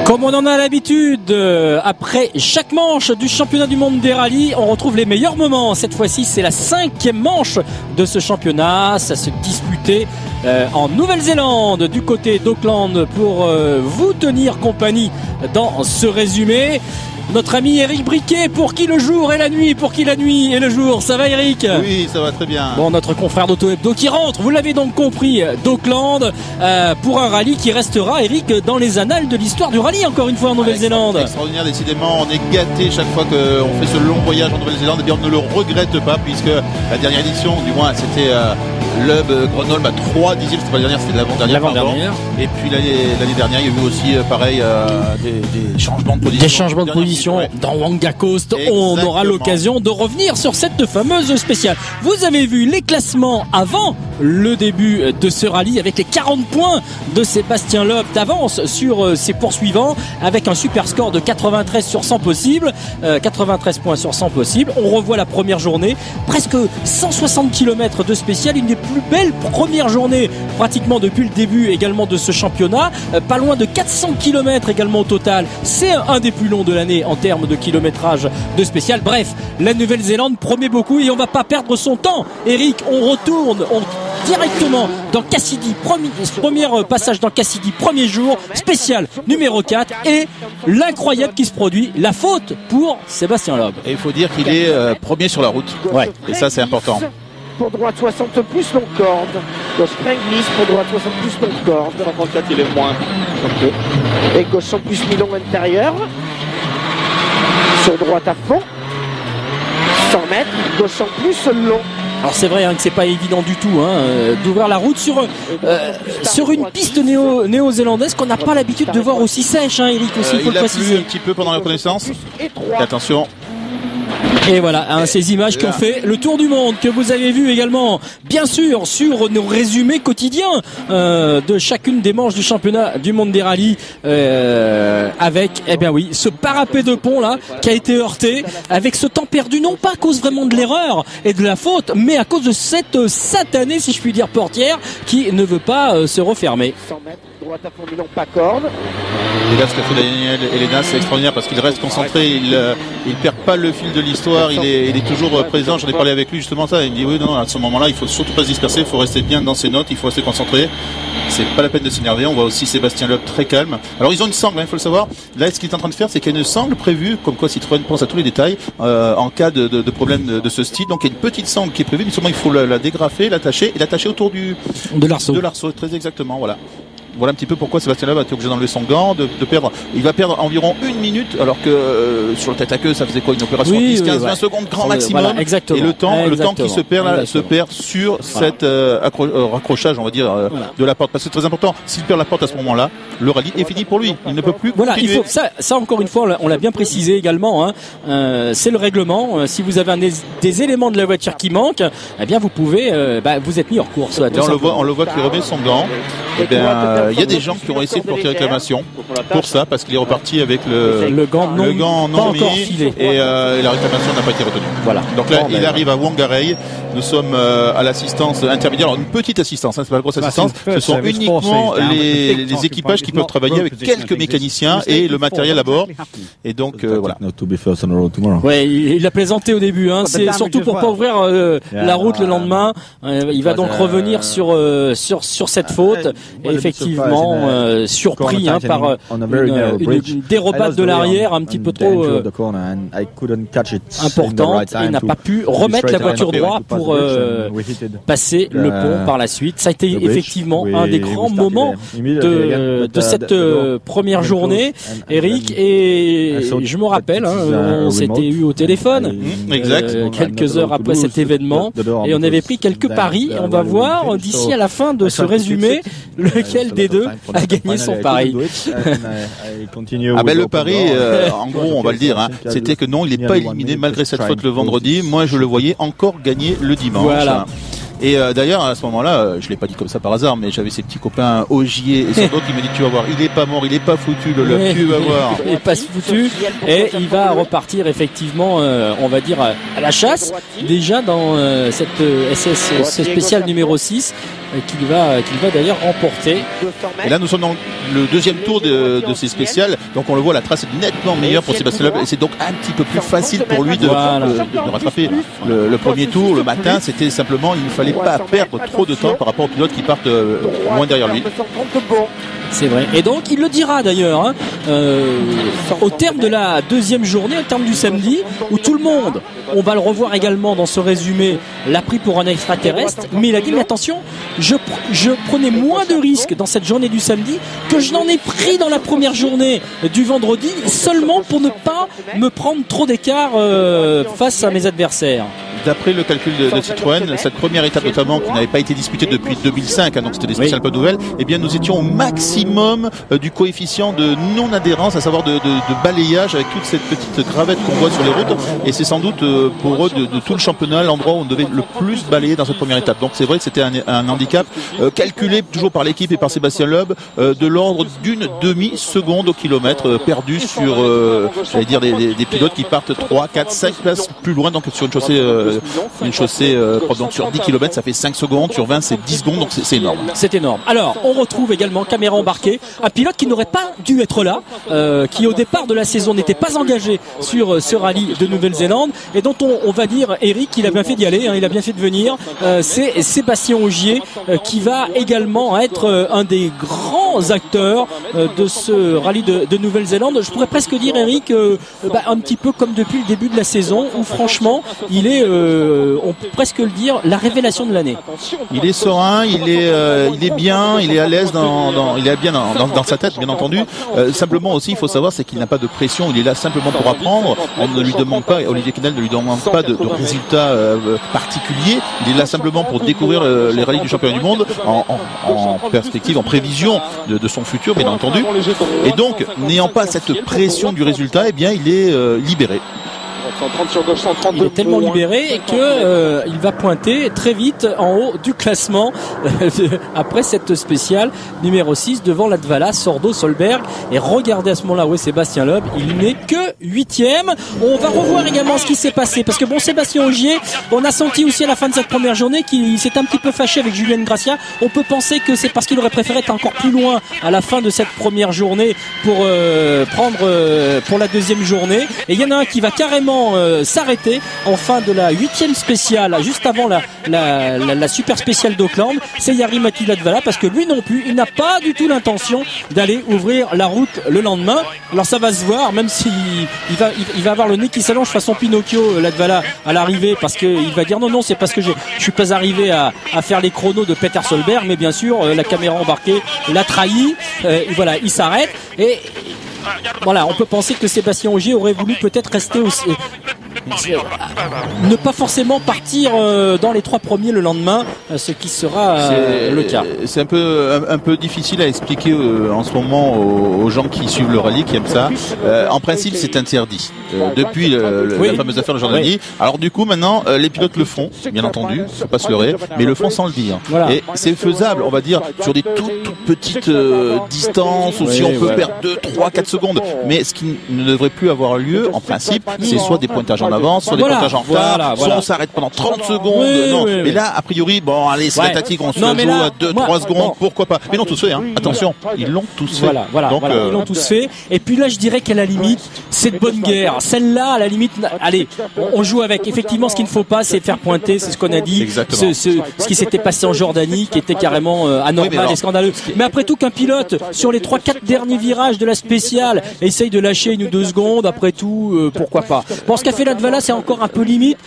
Comme on en a l'habitude, après chaque manche du championnat du monde des rallyes, on retrouve les meilleurs moments. Cette fois-ci, c'est la 5e manche de ce championnat. Ça se disputait en Nouvelle-Zélande, du côté d'Auckland, pour vous tenir compagnie dans ce résumé. Notre ami Eric Briquet, pour qui le jour est la nuit, pour qui la nuit est le jour. Ça va, Eric? Oui, ça va très bien. Bon, notre confrère d'Auto Hebdo qui rentre, vous l'avez donc compris, d'Auckland, pour un rallye qui restera, Eric, dans les annales de l'histoire du rallye, encore une fois en Nouvelle-Zélande. Extraordinaire, décidément, on est gâté chaque fois qu'on fait ce long voyage en Nouvelle-Zélande. Et bien, on ne le regrette pas, puisque la dernière édition, du moins, c'était l'Hub Grenoble à 3 dixièmes, c'était pas la dernière, c'était l'avant-dernière. Et puis l'année dernière, il y a eu aussi, pareil, des changements de position. Des changements de position dans Wanga Coast. On aura l'occasion de revenir sur cette fameuse spéciale. Vous avez vu les classements avant le début de ce rallye avec les 40 points de Sébastien Loeb d'avance sur ses poursuivants avec un super score de 93 sur 100 possible. 93 points sur 100 possible. On revoit la première journée. Presque 160 km de spécial. Une des plus belles premières journées pratiquement depuis le début également de ce championnat. Pas loin de 400 km également au total. C'est un des plus longs de l'année en termes de kilométrage de spécial. Bref, la Nouvelle-Zélande promet beaucoup et on va pas perdre son temps. Eric, on retourne directement dans Cassidy, premier passage dans Cassidy, premier jour, spécial numéro 4 et l'incroyable qui se produit, la faute pour Sébastien Loeb. Et il faut dire qu'il est premier sur la route. Ouais. Et ça c'est important. Pour droite 60 plus long corde. Gauche Springlis pour droite 60 plus long corde. 54 il est moins. Ok. Et gauche 100 plus mi-long intérieur. Sur droite à fond. 100 mètres. Gauche 100 plus long. Alors c'est vrai que c'est pas évident du tout d'ouvrir la route sur une piste néo-zélandaise qu'on n'a pas l'habitude de voir aussi sèche, Eric, aussi il faut le préciser. Un petit peu pendant la reconnaissance. Et attention. Et voilà, ces images qui ont fait le tour du monde, que vous avez vu également, bien sûr, sur nos résumés quotidiens de chacune des manches du championnat du monde des rallyes, avec, ce parapet de pont là, qui a été heurté, avec ce temps perdu, non pas à cause vraiment de l'erreur et de la faute, mais à cause de cette satanée, si je puis dire, portière, qui ne veut pas se refermer. 100 mètres, droite à fond, mi-long, pas corde. Et là, ce qu'a fait Daniel Elena, c'est extraordinaire parce qu'il reste concentré, il perd pas le fil de l'histoire, il est toujours présent. J'en ai parlé avec lui justement ça. Il me dit oui, non, à ce moment-là, il faut surtout pas se disperser, il faut rester bien dans ses notes, il faut rester concentré. C'est pas la peine de s'énerver. On voit aussi Sébastien Loeb très calme. Alors ils ont une sangle, il faut le savoir. Là, ce qu'il est en train de faire, c'est qu'il y a une sangle prévue, comme quoi Citroën pense à tous les détails en cas de problème de ce style. Donc il y a une petite sangle qui est prévue, mais seulement il faut la dégrafer, l'attacher et l'attacher autour de l'arceau. Très exactement, voilà. Voilà un petit peu pourquoi Sébastien Loeb a été obligé d'enlever son gant, de perdre. Il va perdre environ 1 minute, alors que sur le tête à queue, ça faisait quoi, une opération 10-15-20 secondes grand maximum. Voilà, exactement. Et le temps qui se perd là, se perd sur cette raccrochage, on va dire, de la porte. Parce que c'est très important. S'il perd la porte à ce moment-là, le rallye est fini pour lui. Il ne peut plus. Voilà, continuer. il faut ça encore une fois, on l'a bien précisé également. C'est le règlement. Si vous avez des éléments de la voiture qui manquent, eh bien vous pouvez, vous êtes mis hors course. Là, on le voit qu'il remet son gant. Eh bien, il y a des gens qui ont essayé de porter réclamation pour ça parce qu'il est reparti avec le gant non mis filé. Et la réclamation n'a pas été retenue. Voilà. Donc là, il arrive à Whangarei. Nous sommes à l'assistance intermédiaire. Alors une petite assistance, c'est pas la grosse assistance. Ce sont uniquement les équipages qui peuvent travailler avec quelques mécaniciens et le matériel à bord. Et donc voilà. Ouais, il a plaisanté au début. C'est surtout pour pas ouvrir la route le lendemain. Il va donc revenir sur cette faute. Et effectivement, surpris par une dérobade de l'arrière un petit peu trop importante. Il n'a pas pu remettre la voiture droite pour passer le pont par la suite. Ça a été effectivement un des grands moments de cette première journée, Eric. Et je me rappelle, on s'était eu au téléphone quelques heures après cet événement et on avait pris quelques paris. On va voir d'ici à la fin de ce résumé lequel des deux a gagné son pari. Le pari, en gros, on va le dire, c'était que non, il n'est pas éliminé malgré cette faute le vendredi. Moi, je le voyais encore gagner le dimanche. Voilà. Et d'ailleurs à ce moment-là, je l'ai pas dit comme ça par hasard, mais j'avais ces petits copains Ogier et sans doute qui me dit tu vas voir, il est pas mort, il est pas foutu le Loeb, tu vas voir. Il est pas foutu et il va repartir effectivement, on va dire à la chasse déjà dans cette SS spéciale numéro 6 qu'il va d'ailleurs remporter. Et là nous sommes dans le deuxième tour de ces spéciales, donc on le voit, la trace est nettement meilleure pour Sébastien Loeb et c'est donc un petit peu plus facile pour lui de rattraper le premier tour. Le matin, c'était simplement, il ne fallait pas perdre trop de temps par rapport aux pilotes qui partent loin derrière lui. C'est vrai. Et donc, il le dira d'ailleurs, hein, au terme de la deuxième journée, au terme du samedi, où tout le monde, on va le revoir également dans ce résumé, l'a pris pour un extraterrestre, mais il a dit, mais attention, je prenais moins de risques dans cette journée du samedi que je n'en ai pris dans la première journée du vendredi, seulement pour ne pas me prendre trop d'écart face à mes adversaires. D'après le calcul de Citroën, cette première étape notamment qui n'avait pas été disputée depuis 2005, hein, donc c'était des spéciales pas nouvelles, eh bien nous étions au maximum du coefficient de non-adhérence, à savoir de balayage avec toute cette petite gravette qu'on voit sur les routes, et c'est sans doute pour eux de tout le championnat l'endroit où on devait le plus balayer dans cette première étape. Donc c'est vrai que c'était un handicap calculé toujours par l'équipe et par Sébastien Loeb de l'ordre d'une demi-seconde au kilomètre perdu sur j'allais dire des pilotes qui partent 3, 4, 5 places plus loin, donc sur une chaussée donc sur 10 km ça fait 5 secondes, sur 20 c'est 10 secondes, donc c'est énorme. C'est énorme. Alors on retrouve également caméra embarquée, un pilote qui n'aurait pas dû être là, qui au départ de la saison n'était pas engagé sur ce rallye de Nouvelle-Zélande et dont on va dire, Eric, il a bien fait d'y aller, hein, il a bien fait de venir, c'est Sébastien Ogier qui va également être un des grands acteurs de ce rallye de Nouvelle-Zélande. Je pourrais presque dire, Eric, un petit peu comme depuis le début de la saison où franchement il est, on peut presque le dire, la révélation de l'année. Il est serein, il est bien, il est à l'aise il est bien dans sa tête, bien entendu. Simplement aussi, il faut savoir, c'est qu'il n'a pas de pression, il est là simplement pour apprendre. On ne lui demande pas, Olivier Quesnel ne lui demande pas de résultats particuliers. Il est là simplement pour découvrir les rallyes du championnat du monde en perspective, en prévision de son futur, bien entendu. Et donc, n'ayant pas cette pression du résultat, eh bien, il est libéré. Il est tellement libéré que il va pointer très vite en haut du classement après cette spéciale numéro 6 devant Latvala, Sordo, Solberg. Et regardez à ce moment-là où est Sébastien Loeb, il n'est que 8e. On va revoir également ce qui s'est passé parce que bon, Sébastien Ogier, on a senti aussi à la fin de cette première journée qu'il s'est un petit peu fâché avec Julien Gracia. On peut penser que c'est parce qu'il aurait préféré être encore plus loin à la fin de cette première journée pour prendre pour la deuxième journée. Et il y en a un qui va carrément s'arrêter en fin de la 8e spéciale, juste avant la super spéciale d'Auckland. C'est Jari-Matti Latvala parce que lui non plus, il n'a pas du tout l'intention d'aller ouvrir la route le lendemain. Alors ça va se voir, même s'il va avoir le nez qui s'allonge façon Pinocchio, Latvala, à l'arrivée, parce qu'il va dire non, c'est parce que je suis pas arrivé à faire les chronos de Peter Solberg, mais bien sûr la caméra embarquée l'a trahi. Voilà, il s'arrête et voilà, on peut penser que Sébastien Ogier aurait voulu peut-être rester aussi, ne pas forcément partir dans les 3 premiers le lendemain, ce qui sera le cas. C'est un peu difficile à expliquer en ce moment aux gens qui suivent le rallye, qui aiment ça. En principe, c'est interdit depuis la fameuse affaire de Jordanie. Alors du coup, maintenant, les pilotes le font, bien entendu, faut pas se leurrer, mais le font sans le dire. Voilà. Et c'est faisable, on va dire, sur des toutes petites distances, ou si on peut perdre 2, 3, 4 secondes. Mais ce qui ne devrait plus avoir lieu, en principe, c'est soit des pointages en avance, soit des pointages en retard, soit on s'arrête pendant 30 secondes. Mais là, a priori, bon, allez, c'est tactique, on se joue à 2-3 secondes, pourquoi pas. Mais non, tous fait, hein. Attention, ils l'ont tous fait. Voilà, ils l'ont tous fait. Et puis là, je dirais qu'à la limite, c'est de bonne guerre. Celle-là, à la limite, allez, on joue avec. Effectivement, ce qu'il ne faut pas, c'est faire pointer, c'est ce qu'on a dit. Ce qui s'était passé en Jordanie, qui était carrément anormal et scandaleux. Mais après tout, qu'un pilote, sur les 3-4 derniers virages de la spéciale, essaye de lâcher 1 ou 2 secondes, après tout, pourquoi pas. Bon, ce qu'a fait Latvala, c'est encore un peu limite.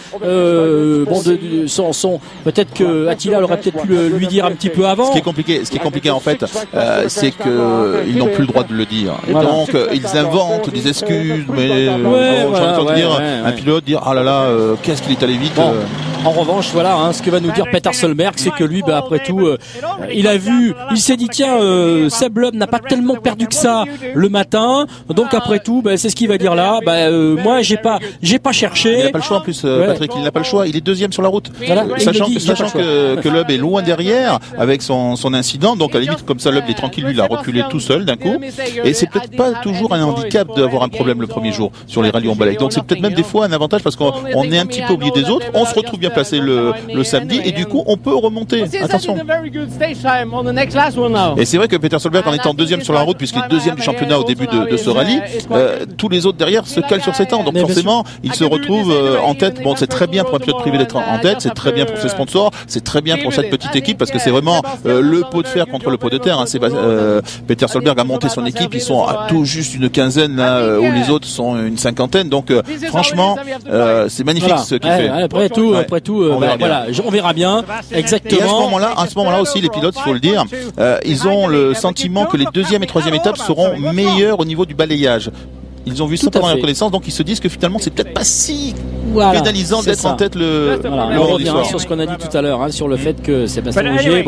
Peut-être que Attila aurait peut-être pu lui dire un petit peu avant. Ce qui est compliqué en fait, c'est qu'ils n'ont plus le droit de le dire. Et donc, ils inventent des excuses, mais j'ai envie de dire, un pilote dire, ah là là, qu'est-ce qu'il est allé vite. En revanche, voilà, ce que va nous dire Peter Solberg, c'est que lui, après tout, il s'est dit, tiens, Seb Loeb n'a pas tellement perdu que ça le matin, donc après tout, c'est ce qu'il va dire là. Moi, j'ai pas cherché. Il n'a pas le choix en plus, Patrick, il n'a pas le choix. Il est 2e sur la route, sachant que Loeb est loin derrière avec son incident. Donc à la limite, comme ça, Loeb est tranquille, lui, il a reculé tout seul d'un coup. Et c'est peut-être pas toujours un handicap d'avoir un problème le premier jour sur les rallyes en balaye. Donc c'est peut-être même des fois un avantage parce qu'on est un petit peu oublié des autres. On se retrouve bien placé le samedi et du coup on peut remonter. Attention. Et c'est vrai que Peter Solberg, en étant deuxième sur la route, puisqu'il est deuxième du championnat au début de ce rallye, tous les autres derrière se calent sur ses temps. Donc forcément, il se retrouve en tête. Bon, c'est très bien pour un pilote privé d'être en tête, c'est très bien pour ses sponsors, c'est très bien pour cette petite équipe parce que c'est vraiment le pot de fer contre le pot de terre. Hein. Peter Solberg a monté son équipe, ils sont à tout juste une quinzaine là, où les autres sont une cinquantaine. Donc franchement, c'est magnifique ce qu'il fait. Après tout, on verra bien. Exactement. Et à ce moment-là aussi, les pilotes, il faut le dire, ils ont le sentiment que les deuxième et troisième étapes seront meilleures au niveau du balayage. Ils ont vu ça pendant la reconnaissance, donc ils se disent que finalement c'est peut-être pas si pénalisant d'être en tête on revient sur ce qu'on a dit tout à l'heure, sur le fait que Sébastien Ogier,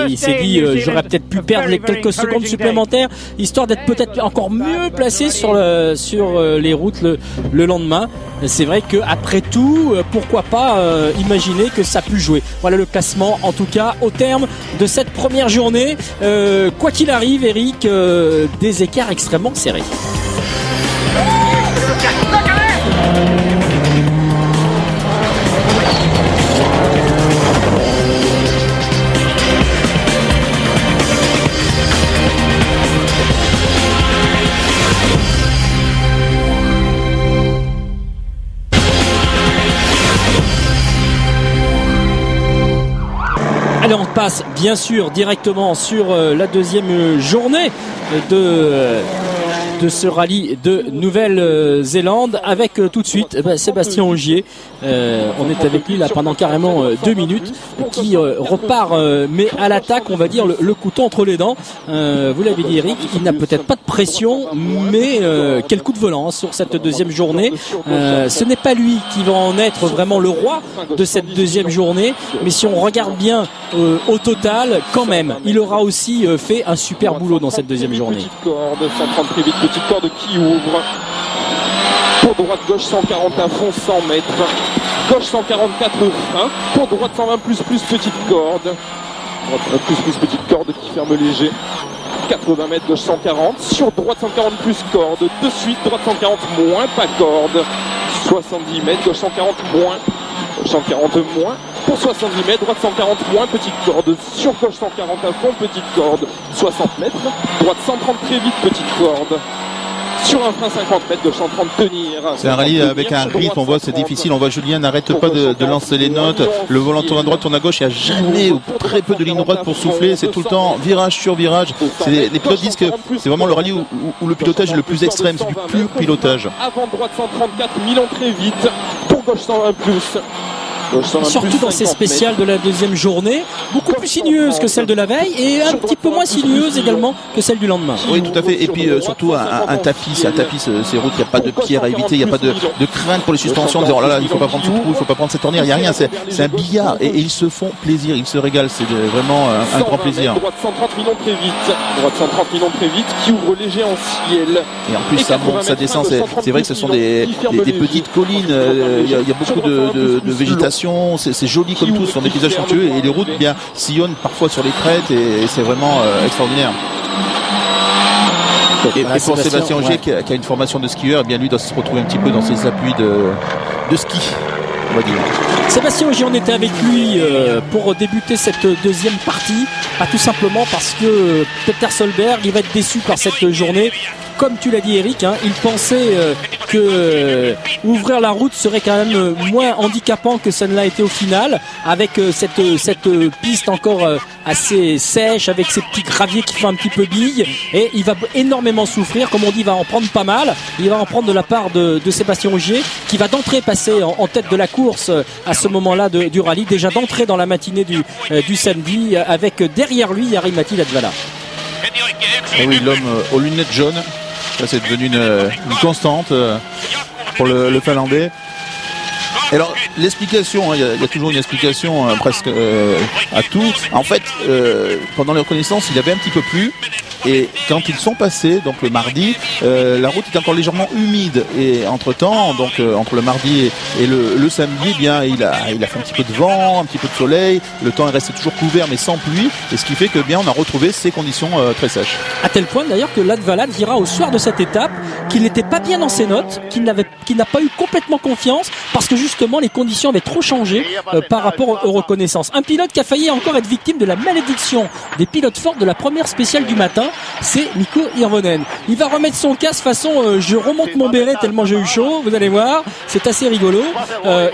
il s'est dit j'aurais peut-être pu perdre les quelques secondes supplémentaires, histoire d'être peut-être encore mieux placé sur les routes le lendemain. C'est vrai que après tout, pourquoi pas imaginer que ça peut jouer. Voilà le classement, en tout cas au terme de cette première journée. Quoi qu'il arrive, Eric, des écarts extrêmement serrés. Allez, on passe bien sûr directement sur la deuxième journée de ce rallye de Nouvelle-Zélande avec tout de suite Sébastien Ogier. On est avec lui là pendant carrément 2 minutes qui repart mais à l'attaque, on va dire le couteau entre les dents. Vous l'avez dit Eric, il n'a peut-être pas de pression mais quel coup de volant sur cette deuxième journée. Ce n'est pas lui qui va en être vraiment le roi de cette deuxième journée, mais si on regarde bien au total, quand même, il aura aussi fait un super boulot dans cette deuxième journée. Petite corde, 130 très vite, petite corde qui ouvre. Pour droite, gauche 140 à fond, 100 mètres. Gauche 144 frein. Pour droite 120 plus petite corde. Droite plus petite corde qui ferme léger. 80 mètres, gauche 140. Sur droite 140 plus corde. De suite, droite 140 moins, pas corde. 70 mètres, gauche 140 moins. Gauche 140 moins. Pour 70 mètres, droite 140 moins, petite corde. Sur gauche 140 à fond, petite corde. 60 mètres. Droite 130 très vite, petite corde. Sur un frein 50 mètres, gauche 130 tenir. C'est un rallye avec un rythme, on voit c'est difficile, on voit Julien n'arrête pas de lancer les notes, le volant tourne à droite, tourne à gauche, il n'y a jamais ou très peu de ligne droite pour souffler, c'est tout le temps virage sur virage. Les pilotes disent que c'est vraiment le rallye où le pilotage est le plus extrême, c'est du pur pilotage. Avant droite 134, Milan très vite, pour gauche 120 plus. Surtout dans ces spéciales de la deuxième journée, beaucoup plus sinueuse que celle de la veille et un petit peu moins sinueuse également que celle du lendemain. Oui, tout à fait. Et puis surtout un tapis, ces routes, il n'y a pas de pierre à éviter, il n'y a pas de crainte pour les suspensions, en disant oh là là, il ne faut pas prendre ce trou, il ne faut pas prendre cette tournure, il n'y a rien, c'est un billard et ils se font plaisir, ils se régalent, c'est vraiment un grand plaisir. Droite 130 millions très vite, droite 130 millions très vite, qui ouvre léger en ciel. Et en plus ça monte, ça descend, c'est vrai que ce sont des petites collines, il y a beaucoup de végétation. C'est joli comme tout, ce sont des paysages somptueux et les routes bien sillonnent parfois sur les crêtes et c'est vraiment extraordinaire. Et pour Sébastien Ogier qui a une formation de skieur, eh bien lui doit se retrouver un petit peu dans ses appuis de ski, on va dire. Sébastien Ogier, on était avec lui pour débuter cette deuxième partie, tout simplement parce que Peter Solberg il va être déçu par cette journée. Comme tu l'as dit Eric, il pensait que ouvrir la route serait quand même moins handicapant que ça ne l'a été au final, avec cette piste encore assez sèche, avec ces petits graviers qui font un petit peu bille, et il va énormément souffrir, comme on dit, il va en prendre pas mal, il va en prendre de la part de Sébastien Ogier, qui va d'entrée passer en tête de la course à ce moment-là du rallye, déjà d'entrée dans la matinée du samedi, avec derrière lui Jari-Matti Latvala. Et oui, l'homme aux lunettes jaunes. Ça, c'est devenu une constante pour le Finlandais. Et alors, l'explication, il y a toujours une explication presque à tout. En fait, pendant les reconnaissances, il avait un petit peu plu. Et quand ils sont passés, donc le mardi, la route était encore légèrement humide. Et entre-temps, donc entre le mardi et le samedi, eh bien, il a fait un petit peu de vent, un petit peu de soleil. Le temps est resté toujours couvert, mais sans pluie. Et ce qui fait que bien, on a retrouvé ces conditions très sèches. À tel point d'ailleurs que Latvala dira au soir de cette étape qu'il n'était pas bien dans ses notes, qu'il n'a pas eu complètement confiance, parce que justement les conditions avaient trop changé par rapport aux reconnaissances. Un pilote qui a failli encore être victime de la malédiction des pilotes forts de la première spéciale du matin, c'est Mikko Hirvonen. Il va remettre son casque façon je remonte mon béret tellement j'ai eu chaud, vous allez voir, c'est assez rigolo.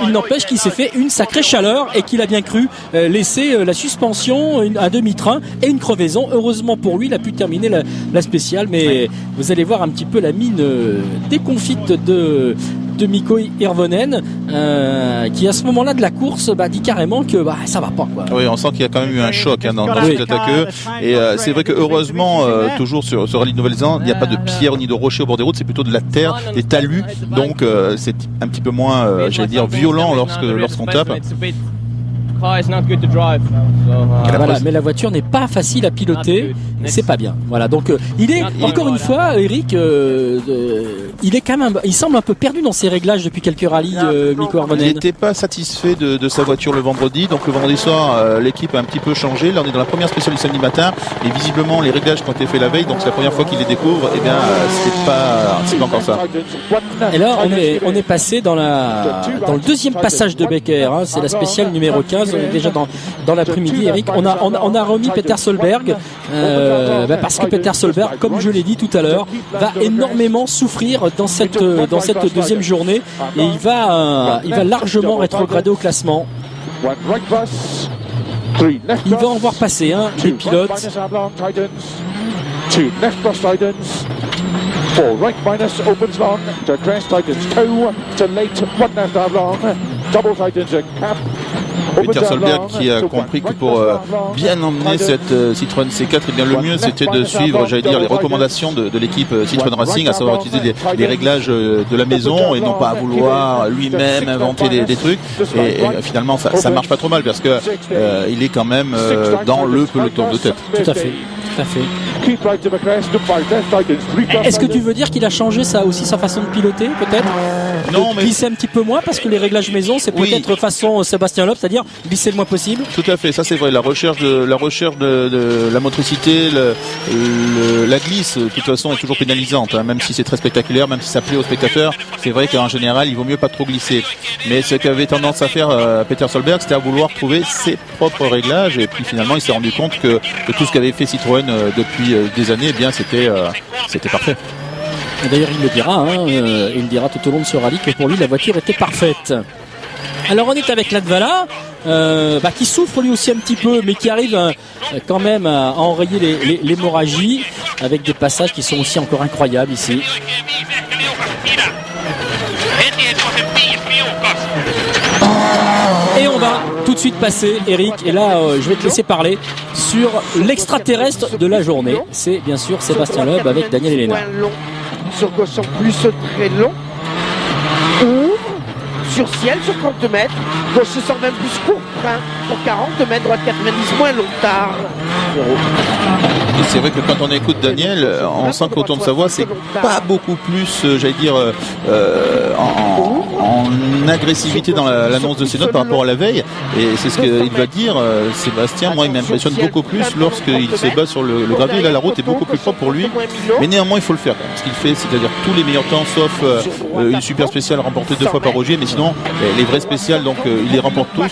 Il n'empêche qu'il s'est fait une sacrée chaleur et qu'il a bien cru laisser la suspension, un demi-train et une crevaison. Heureusement pour lui, il a pu terminer la spéciale, mais vous allez voir un petit peu la mine déconfite de Mikko Hirvonen qui à ce moment-là de la course dit carrément que ça va pas, quoi. Oui, on sent qu'il y a quand même eu un choc dans cet attaqueux, et c'est vrai que heureusement toujours sur ce rallye de Nouvelle-Zélande, il n'y a pas de pierre ni de rocher au bord des routes, c'est plutôt de la terre, des talus, donc c'est un petit peu moins j'allais dire violent lorsqu'on tape. Voilà, mais la voiture n'est pas facile à piloter, c'est pas bien. Voilà, donc il est encore une fois, Eric, il est quand même, il semble un peu perdu dans ses réglages depuis quelques rallyes. Mikko Hirvonen. Il n'était pas satisfait de sa voiture le vendredi, donc le vendredi soir, l'équipe a un petit peu changé. Là, on est dans la première spéciale du samedi matin, et visiblement les réglages qui ont été faits la veille, donc c'est la première fois qu'il les découvre. Et bien, c'est pas encore ça. Et là, on est passé dans le deuxième passage de Becker. C'est la spéciale numéro 15. On est déjà dans l'après-midi, Eric. On a remis Peter Solberg parce que Peter Solberg, comme je l'ai dit tout à l'heure, va énormément souffrir dans cette deuxième journée, et il va largement rétrograder au classement. Il va en voir passer les pilotes. Peter Solberg qui a compris que pour bien emmener cette Citroën C4, eh bien le mieux c'était de suivre, j'allais dire, les recommandations de l'équipe Citroën Racing, à savoir utiliser les réglages de la maison et non pas à vouloir lui-même inventer des trucs. Et finalement ça marche pas trop mal, parce que il est quand même dans le peloton de tête. Tout à fait. Est-ce que tu veux dire qu'il a changé sa façon de piloter, peut-être? Non, mais glisser un petit peu moins, parce que les réglages maison, c'est peut-être façon Sébastien Loeb, c'est-à-dire glisser le moins possible. Tout à fait, ça c'est vrai. La recherche de la motricité, la glisse, de toute façon, est toujours pénalisante, même si c'est très spectaculaire, même si ça plaît aux spectateurs. C'est vrai qu'en général, il vaut mieux pas trop glisser. Mais ce qu'avait tendance à faire Peter Solberg, c'était à vouloir trouver ses propres réglages, et puis finalement, il s'est rendu compte que tout ce qu'avait fait Citroën depuis des années, eh bien c'était parfait. D'ailleurs, il le dira, il dira tout au long de ce rallye que pour lui la voiture était parfaite. Alors on est avec Latvala, qui souffre lui aussi un petit peu, mais qui arrive quand même à enrayer l'hémorragie avec des passages qui sont aussi encore incroyables ici. Et on va tout de suite passer, Eric, et là je vais te laisser parler sur l'extraterrestre de la journée. C'est bien sûr Sébastien Loeb avec Daniel Elena. Sur gauche en plus très long. Sur ciel, sur 30 mètres. Gauche 120 plus court, frein pour 40 mètres, droite 90 moins long tard. Et c'est vrai que quand on écoute Daniel, on sent qu'autour de sa voix, c'est pas beaucoup plus, j'allais dire, en agressivité dans l'annonce de ses notes par rapport à la veille. Et c'est ce qu'il va dire, Sébastien. Moi, il m'impressionne beaucoup plus lorsqu'il se bat sur le gravier. Là, la route est beaucoup plus propre pour lui. Mais néanmoins, il faut le faire. Ce qu'il fait, c'est-à-dire tous les meilleurs temps, sauf une super spéciale remportée 2 fois par Roger. Mais sinon, les vraies spéciales, donc, il les remporte tous.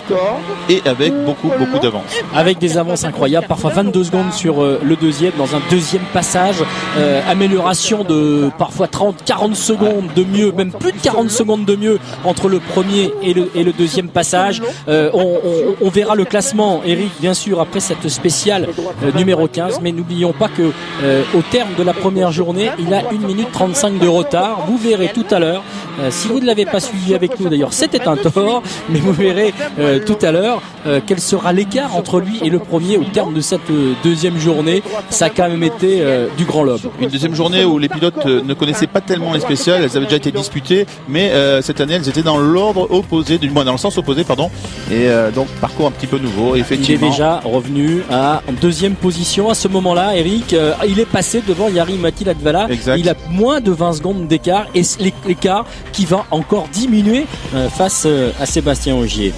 Et avec beaucoup d'avance. Avec des avances incroyables, parfois 22 secondes sur le deuxième, dans un deuxième passage, amélioration de parfois 30-40 secondes de mieux, même plus de 40 secondes de mieux entre le premier et le deuxième passage. On verra le classement, Eric, bien sûr, après cette spéciale numéro 15, mais n'oublions pas que au terme de la première journée, il a 1 minute 35 de retard. Vous verrez tout à l'heure, si vous ne l'avez pas suivi avec nous d'ailleurs, c'était un tort, mais vous verrez tout à l'heure quel sera l'écart entre lui et le premier au terme de cette deuxième journée. Ça a quand même été du grand lobe. Une deuxième journée où les pilotes ne connaissaient pas tellement les spéciales, elles avaient déjà été disputées, mais cette année elles étaient dans l'ordre opposé, du moins dans le sens opposé, pardon, et donc parcours un petit peu nouveau, effectivement. Il est déjà revenu en deuxième position à ce moment-là, Eric. Il est passé devant Jari-Matti Latvala. Il a moins de 20 secondes d'écart, et l'écart qui va encore diminuer face à Sébastien Ogier.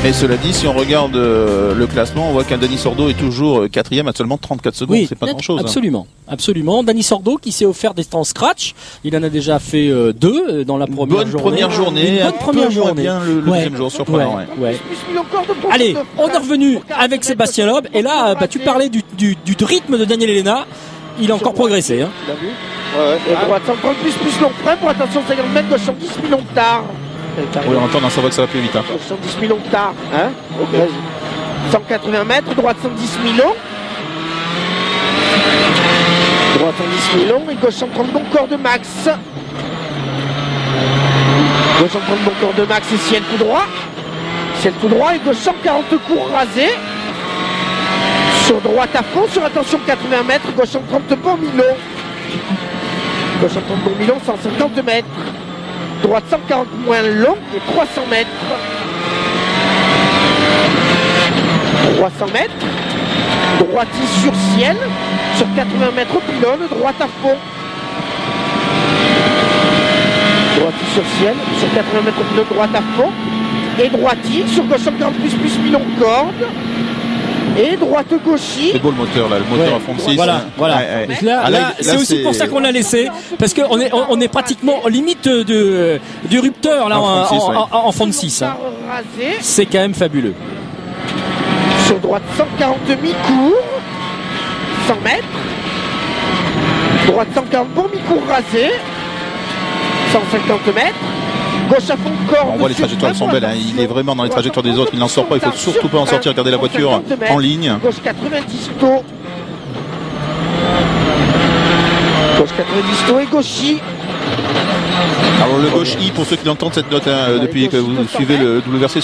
Mais cela dit, si on regarde le classement, on voit qu'un Dani Sordo est toujours 4e à seulement 34 secondes. Oui, c'est pas grand-chose. Absolument, absolument. Dani Sordo qui s'est offert des temps scratch. Il en a déjà fait 2 dans la première journée. Première journée. Une bonne première journée. Bien le deuxième jour, surprenant. Ouais. Allez, on est revenu avec Sébastien Loeb. Et là, tu parlais du rythme de Daniel Elena. Il a encore progressé. Hein. Tu l'as vu? Et droite 130 plus long frein pour attention 50 mètres, gauche 110 millions de tard. Oui, on entend dans sa voix que ça va plus vite. 110 millions de tard. Hein, 180 mètres, droite 110 millions. Droite 110 millions et gauche 130 bon corps de max. Gauche 130 bon corps de max et ciel tout droit. Ciel tout droit et gauche 140 cours rasés. Sur droite à fond, sur attention 80 mètres, gauche 130 bon milon. Gauche 130 bon milon, 150 mètres. Droite 140 moins long et 300 mètres. 300 mètres. Droite sur ciel. Sur 80 mètres au pylône. Droite à fond. Droite sur ciel. Sur 80 mètres au pylône. Droite à fond. Et droiti sur gauche 140 plus million de cordes. Et droite gauchie. C'est beau le moteur là, le moteur à fond de 6. Voilà. Là, c'est aussi pour ça qu'on l'a laissé, parce qu'on est pratiquement limite du rupteur là en fond de 6. Hein. C'est quand même fabuleux. Sur droite 140 mi-cours, 100 mètres. Droite 140 bon mi-cours rasé, 150 mètres. Gauche à fond de corde. On voit les trajectoires, elles sont belles. Hein. Il est vraiment dans les trajectoires des autres. Il n'en sort pas. Il faut surtout pas en sortir. Regardez la voiture en ligne. Gauche 90 taux. Gauche 90 taux et gauchis. Alors le gauche I, pour ceux qui entendent cette note depuis que vous suivez le WRC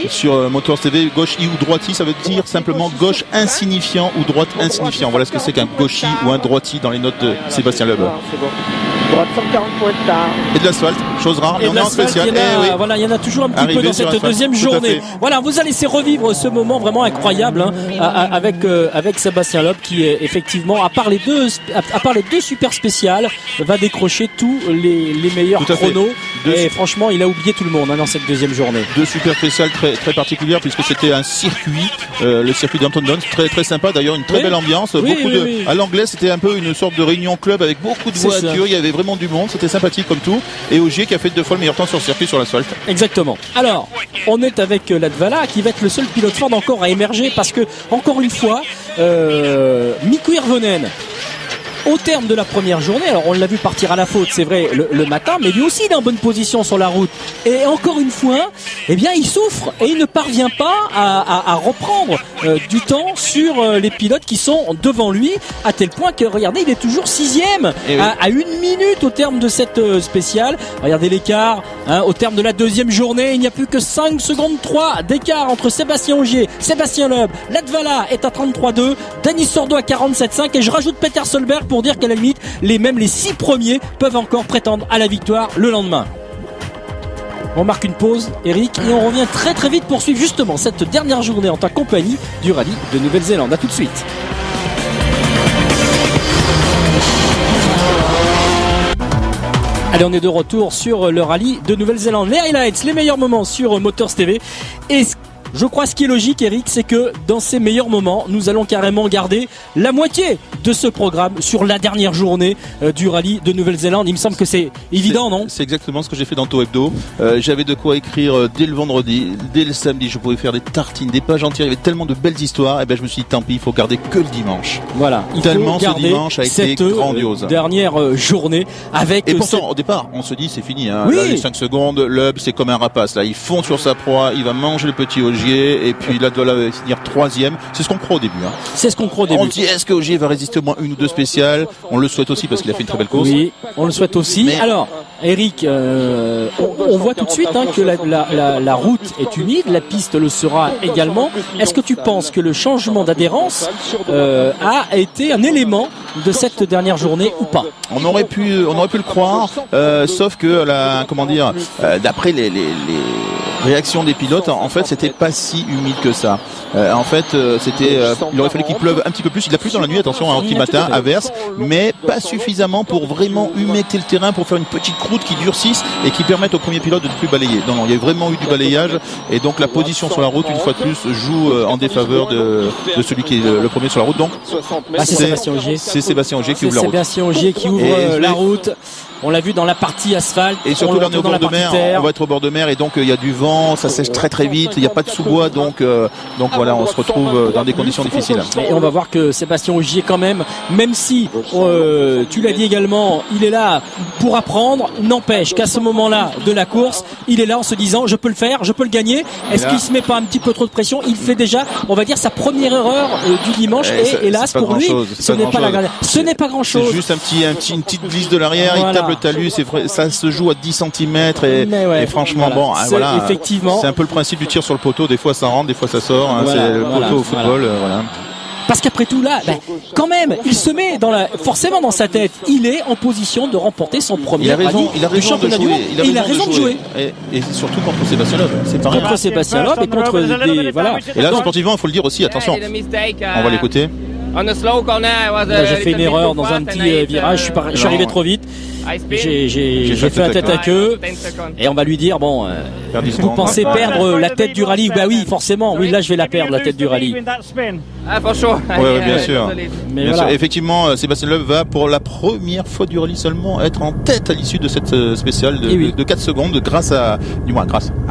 sur Motors TV, gauche I ou droite I, ça veut dire simplement gauche insignifiant ou droite insignifiant. Voilà ce que c'est qu'un gauche I ou un droite I dans les notes de Sébastien Loeb. C'est bon. Droite 140 points de tard. Et de l'asphalte, chose rare, mais on est en spécial. Voilà, il y en a toujours un petit peu dans cette deuxième journée. Voilà, vous allez laisser revivre ce moment vraiment incroyable avec Sébastien Loeb qui est effectivement, à part les deux super spéciales, va décrocher tous les meilleurs chronos. Et franchement, il a oublié tout le monde dans cette deuxième journée. Deux super spéciales très particulières puisque c'était un circuit, le circuit d'Anton Dons, très sympa. D'ailleurs, une très belle ambiance. À l'anglais, c'était un peu une sorte de réunion club avec beaucoup de voitures. Il y avait vraiment du monde, c'était sympathique comme tout. Et Ogier qui a fait 2 fois le meilleur temps sur le circuit sur l'asphalte. Exactement. Alors, on est avec Latvala qui va être le seul pilote Ford encore à émerger parce que, encore une fois, Mikko Hirvonen, au terme de la première journée, alors on l'a vu partir à la faute, c'est vrai, le matin, mais lui aussi il est en bonne position sur la route. Et encore une fois, eh bien il souffre et il ne parvient pas à reprendre du temps sur les pilotes qui sont devant lui, à tel point que, regardez, il est toujours 6e à 1 minute au terme de cette spéciale. Regardez l'écart, au terme de la deuxième journée, il n'y a plus que 5 secondes 3 d'écart entre Sébastien Ogier, Sébastien Loeb. Latvala est à 33,2, Dani Sordo à 47,5 et je rajoute Peter Solberg pour dire qu'à la limite, les 6 premiers peuvent encore prétendre à la victoire le lendemain. On marque une pause, Eric, et on revient très vite pour suivre justement cette dernière journée en ta compagnie du rallye de Nouvelle-Zélande. À tout de suite. Allez, on est de retour sur le rallye de Nouvelle-Zélande. Les highlights, les meilleurs moments sur Motors TV. Et je crois ce qui est logique, Eric, c'est que dans ces meilleurs moments, nous allons carrément garder la moitié de ce programme sur la dernière journée du rallye de Nouvelle-Zélande. Il me semble que c'est évident, non ? C'est exactement ce que j'ai fait dans Taux Hebdo. J'avais de quoi écrire dès le vendredi, dès le samedi. Je pouvais faire des tartines, des pages entières. Il y avait tellement de belles histoires. Et ben je me suis dit, tant pis, il faut garder que le dimanche. Voilà. Tellement ce dimanche a été grandiose. Dernière journée avec. Et pourtant, au départ, on se dit, c'est fini. Hein. Oui. Là, les 5 secondes, Loeb, c'est comme un rapace. Là, il fond sur sa proie, il va manger le petit Ogier. Et puis là, Latvala va finir 3e. C'est ce qu'on croit au début. Hein. C'est ce qu'on croit au début. On dit, est-ce que Ogier va résister au moins 1 ou 2 spéciales ? On le souhaite aussi parce qu'il a fait une très belle course. Oui, on le souhaite aussi. Mais... Alors, Eric, on voit tout de suite que la route est humide, la piste le sera également. Est-ce que tu penses que le changement d'adhérence a été un élément de cette dernière journée ou pas ? On aurait pu le croire, sauf que d'après réaction des pilotes, en fait, c'était pas si humide que ça. En fait, il aurait fallu qu'il pleuve un petit peu plus. Il a plu dans la nuit, attention, un petit matin, averse, mais pas suffisamment pour vraiment humecter le terrain, pour faire une petite croûte qui durcisse et qui permette au premier pilote de ne plus balayer. Non, il y a vraiment eu du balayage et donc la position sur la route, une fois de plus, joue en défaveur de celui qui est le premier sur la route. Donc, c'est Sébastien Ogier. C'est Sébastien Ogier qui ouvre la route. Sébastien Ogier qui ouvre la route. On l'a vu dans la partie asphalte. Et surtout là on est au bord de mer, on va être au bord de mer et donc il y a du vent, ça sèche très très vite, il n'y a pas de sous-bois donc voilà, on se retrouve dans des conditions difficiles. Et on va voir que Sébastien Ogier quand même si tu l'as dit également, il est là pour apprendre, n'empêche qu'à ce moment-là de la course, il est là en se disant je peux le faire, je peux le gagner. Est-ce qu'il se met pas un petit peu trop de pression? Il fait déjà, on va dire, sa première erreur du dimanche et hélas pour lui, ce n'est pas grand-chose. C'est juste une petite glisse de l'arrière, il tape le talus, ça se joue à 10 cm et franchement voilà, effectivement, c'est un peu le principe du tir sur le poteau, des fois ça rentre, des fois ça sort, c'est le poteau au football, voilà. Parce qu'après tout là, quand même, il se met forcément dans sa tête, il est en position de remporter son premier rallye du championnat du monde. Il a raison de jouer. Et surtout contre Sébastien Loeb. C'est pareil. Contre Sébastien Loeb et contre des voilà. Et là, sportivement, il faut le dire aussi, attention. On va l'écouter. J'ai fait une erreur dans un petit virage, je suis arrivé trop vite. J'ai fait un tête à queue et on va lui dire vous pensez perdre la tête du rallye? Bah oui, forcément, oui, là je vais la perdre, la tête du rallye. Oui, bien sûr. Mais voilà. Effectivement, Sébastien Loeb va pour la première fois du rallye seulement être en tête à l'issue de cette spéciale de 4 secondes grâce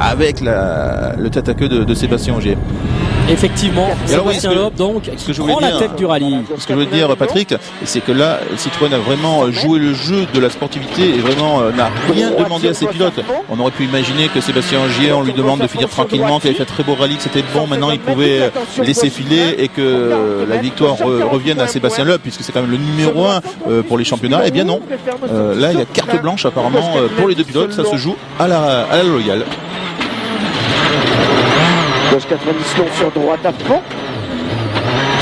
avec le tête à queue de Sébastien Ogier. Effectivement, Sébastien Loeb donc prend la tête du rallye. Ce que je veux dire, Patrick, c'est que là, Citroën a vraiment joué le jeu de la sportivité et vraiment n'a rien demandé à ses pilotes. On aurait pu imaginer que Sébastien Ogier, on lui demande de finir tranquillement, qu'il avait fait un très beau rallye, que c'était bon, maintenant il pouvait laisser filer et que la victoire revienne à Sébastien Loeb, puisque c'est quand même le numéro 1 pour les championnats. Eh bien non, là il y a carte blanche apparemment pour les deux pilotes, ça se joue à la loyale. Gauche 90 long sur droite à fond.